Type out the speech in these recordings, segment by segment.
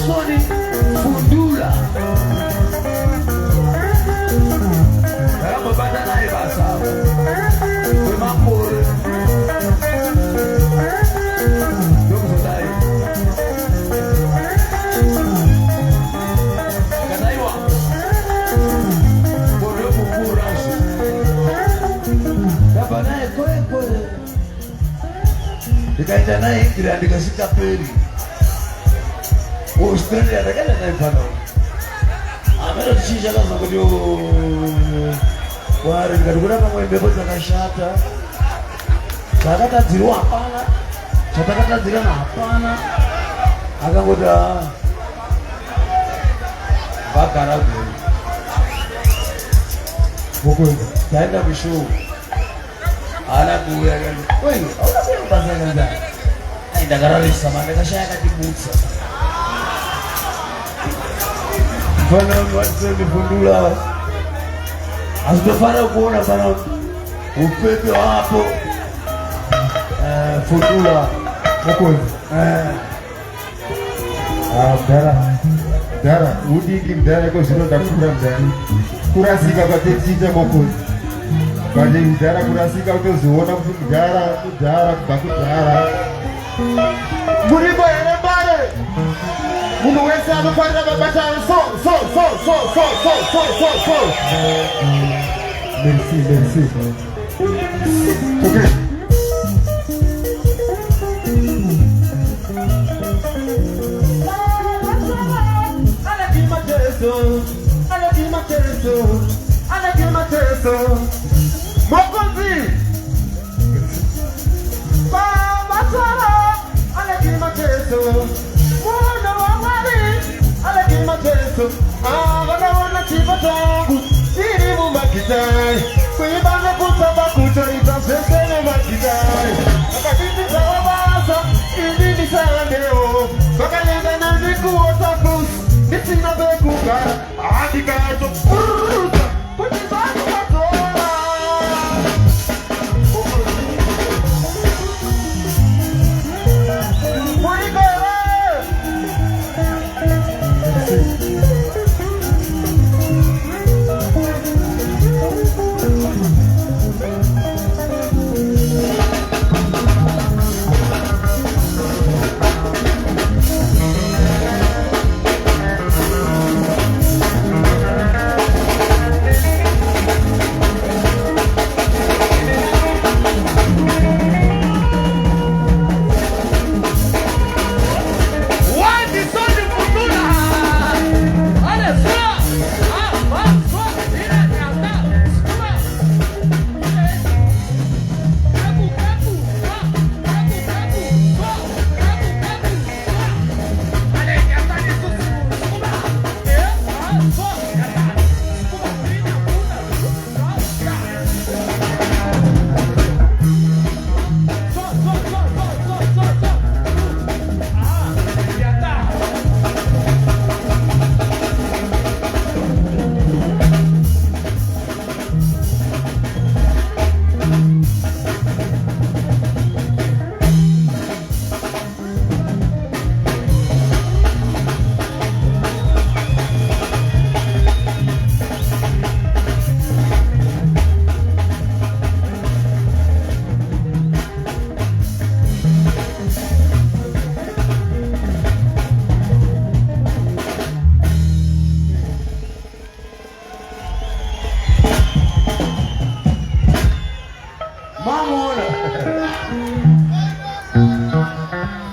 Sony Fundula. Kama badala ya basa. Kwa mapore. Ndio mzai. Kanaiwa. Bora mukurashi. Kama naye kwa. Dikaita naye kila dikasika peli. Australia regala na mfano. Amero chisha kama kudio wari ngarugura kama imebota kashata. Sakata ziro hapana. Sakata ziro na hapana. Akangoda bakara bwe. Boko taenda bisho. Ala kuya gani. Wewe, au basi nganda. Ai dagarali samanda kashaya katibutsa. Fana mwasemi Fundula asitofana kuona sana upepe hapo Fundula Mokoi. Dara, udi kim dara ko sino dakuram dan. Kurasi ka kate sija Mokoi. Kaje dara kurasi ka to zona dara baku dara. Muri ba ere bare. Munu wesa no kwenda babata so. Merci. Okay. Mokonzi. Baba Sara, alekimateso. Mwana wawari, alekimateso. Wana chibatangu, siri mumakitai. Kuibana kutaba kutarita sesene makitai. Akatiti zawabasa, indini sandeo. Bakayenda na ziku otakus, nisina bekuka. Adikato, kutibanu katola.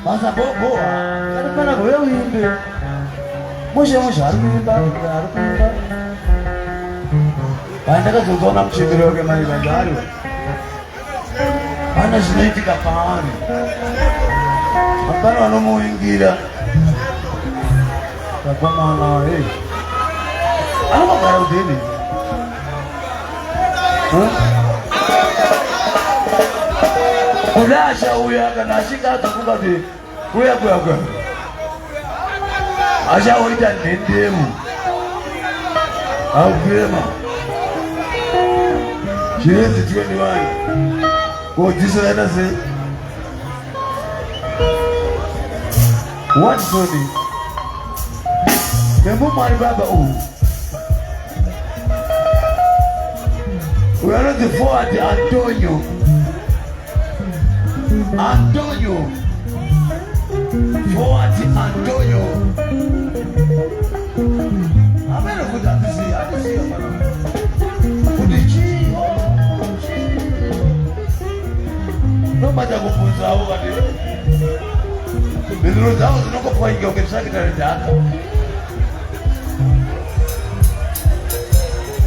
Masa bobo, karena gue wimpi, musuh harumba. Banyak kan sultan nam cedera ke mana banjaru, mana sini kita pan, apa anu mau ingkira, apa mana apa baru ini, Udah uya kana shika tukuka di kuya. Aja oita ndendemu. Agema. Chirezi 21. Ko jisana se. What Sony? Membu mari baba we are looking forward to Antonio. Forward to Antonio. I'm going to put that to see. I just see a man. Put the G. No matter what puts out there. The road house no go find your secretary data.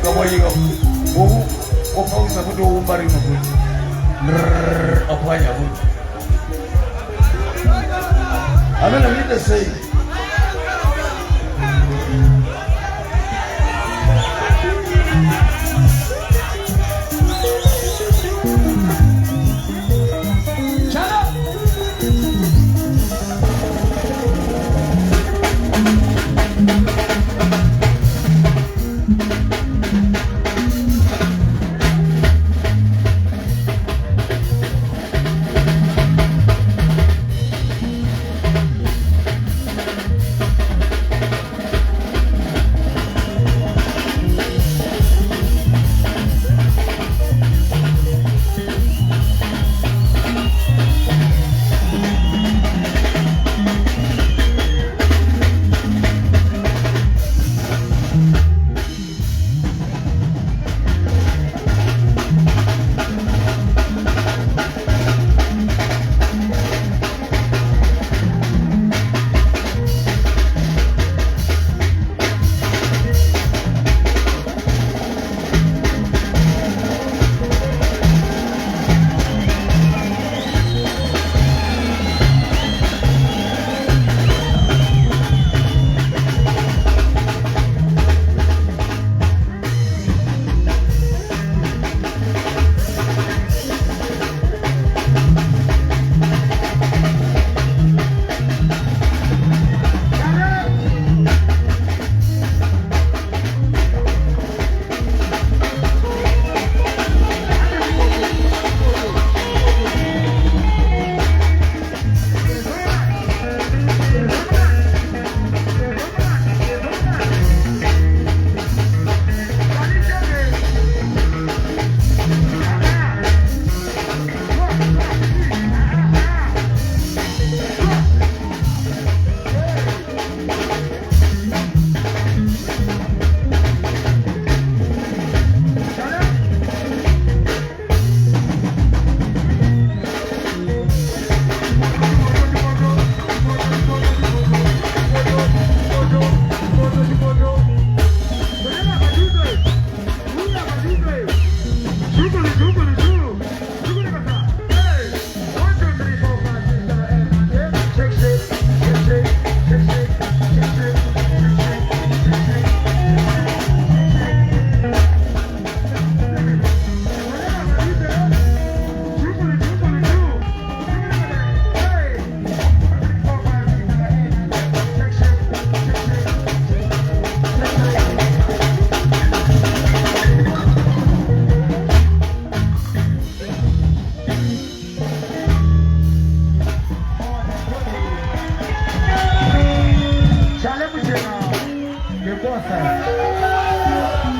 Come on, you go. Oh, folks, I'm going to marry you. Apply your wood. I'm going to read the say.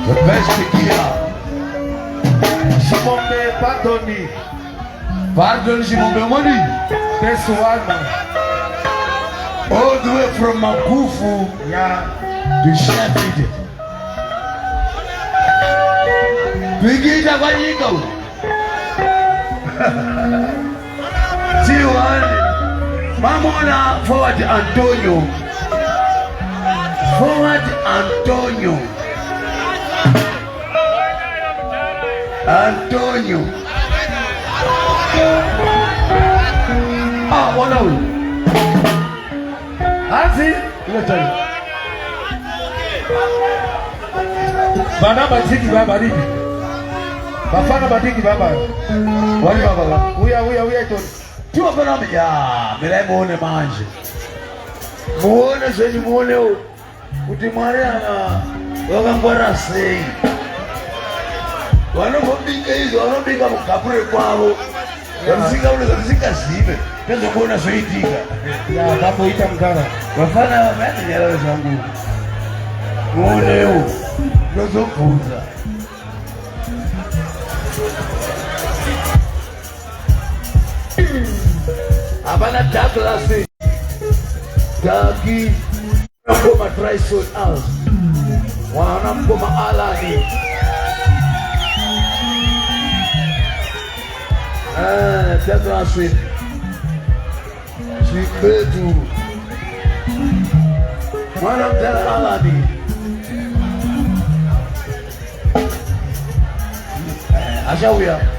The best here. Shimombe Pardoni. Pardon Shimombe money. This one. All the way from Makufu to Sheffield. Bigida Vayigo. T1. Mamona forward Antonio. Forward Antonio. Antonio. Ah, what now? Anzi, Bana batiki baba nini? Bafana batiki baba. Wali baba. Uya ito. Tuwa bana ya, mira muone manje. Muone sasa muone utimware ana wakangwara sei. Wanapopika hizo, wanapika mkapure kwao. Wanasika ule wanasika sibe. Pendo kuona soitika. Ya hapo ita mkana. Wafana wameni nyala zangu. Muoneu ndozokuza abana Douglas Dagi ngoma Tryson House wana ngoma Alani Douglas Chibetu wana mtana Alani Ashawia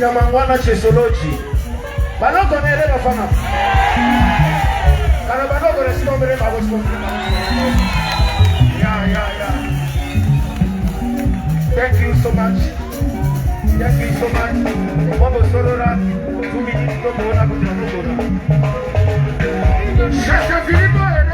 na mangwana chesoloji banoko nere bafana kana banoko resiko mbere babo siko ya thank you so much babo sorora 2 minutes to bona kuona shasha filipo ere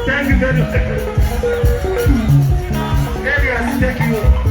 Thank you very much. Elias, thank you.